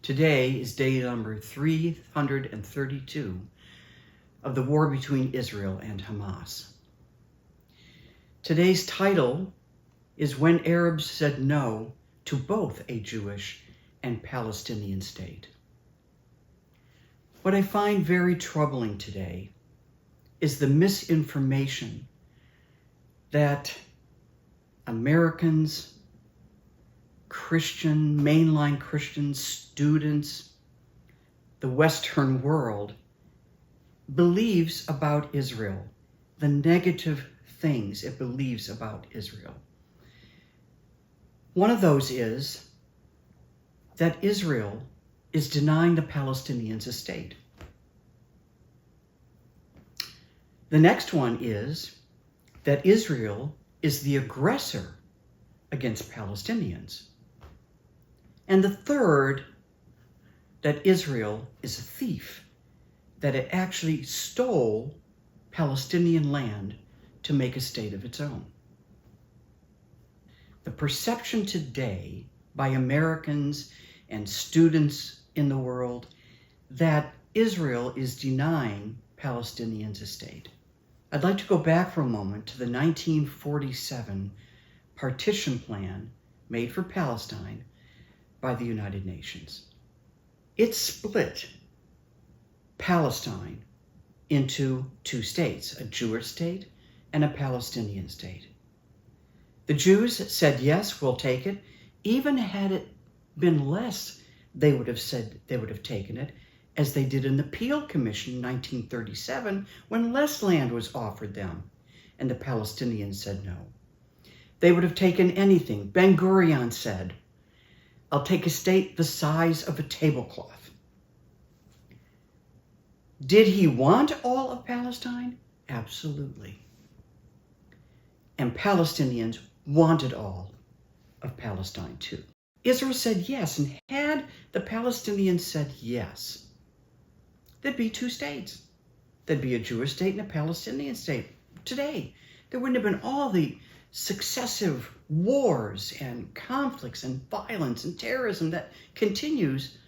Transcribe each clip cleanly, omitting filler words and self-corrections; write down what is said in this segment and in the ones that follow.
Today is day number 332 of the war between Israel and Hamas. Today's title is When Arabs Said No to Both a Jewish and Palestinian State. What I find very troubling today is the misinformation that Americans, mainline Christian students, the Western world believes about Israel, the negative things it believes about Israel. One of those is that Israel is denying the Palestinians a state. The next one is that Israel is the aggressor against Palestinians. And the third, that Israel is a thief, that it actually stole Palestinian land to make a state of its own. The perception today by Americans and students in the world that Israel is denying Palestinians a state. I'd like to go back for a moment to the 1947 partition plan made for Palestine by the United Nations. It split Palestine into two states, a Jewish state and a Palestinian state. The Jews said, yes, we'll take it. Even had it been less, they would have said they would have taken it, as they did in the Peel Commission in 1937, when less land was offered them, and the Palestinians said no. They would have taken anything. Ben Gurion said, I'll take a state the size of a tablecloth. Did he want all of Palestine? Absolutely. And Palestinians wanted all of Palestine too. Israel said yes, and had the Palestinians said yes, there'd be two states. There'd be a Jewish state and a Palestinian state. Today, there wouldn't have been all the successive wars and conflicts and violence and terrorism that continues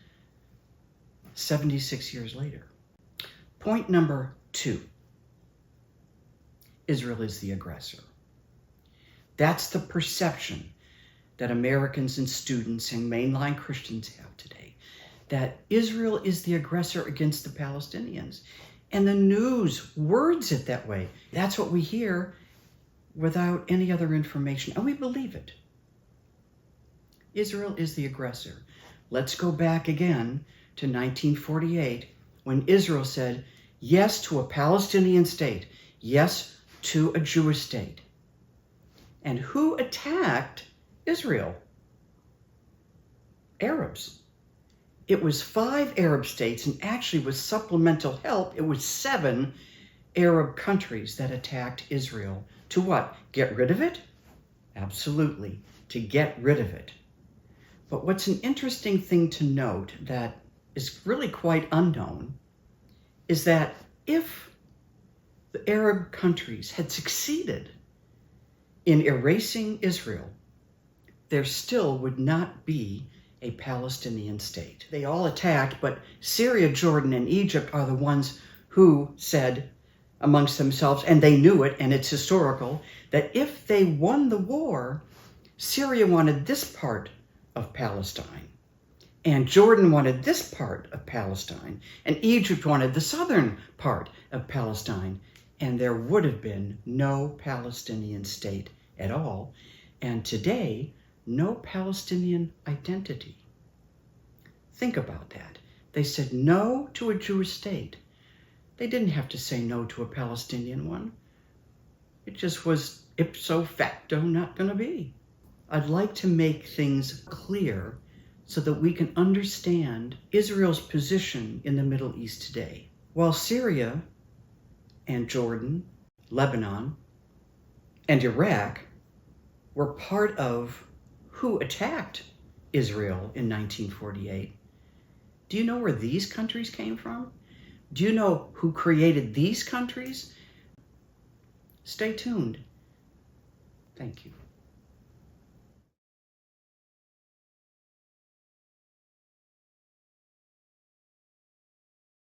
76 years later. Point number 2. Israel is the aggressor. That's the perception that Americans and students and mainline Christians have today, that Israel is the aggressor against the Palestinians. And the news words it that way. That's what we hear without any other information, and we believe it. Israel is the aggressor. Let's go back again to 1948, when Israel said yes to a Palestinian state, yes to a Jewish state. And who attacked Israel? Arabs. It was 5 Arab states, and actually with supplemental help, it was 7 Arab countries that attacked Israel. To what? Get rid of it? Absolutely, to get rid of it. But what's an interesting thing to note that is really quite unknown is that if the Arab countries had succeeded in erasing Israel, there still would not be a Palestinian state. They all attacked, but Syria, Jordan, and Egypt are the ones who said amongst themselves, and they knew it, and it's historical, that if they won the war, Syria wanted this part of Palestine, and Jordan wanted this part of Palestine, and Egypt wanted the southern part of Palestine, and there would have been no Palestinian state at all, and today, no Palestinian identity. Think about that. They said no to a Jewish state. They didn't have to say no to a Palestinian one. It just was ipso facto not going to be. I'd like to make things clear so that we can understand Israel's position in the Middle East today. While Syria and Jordan, Lebanon, and Iraq were part of who attacked Israel in 1948, do you know where these countries came from? Do you know who created these countries? Stay tuned. Thank you.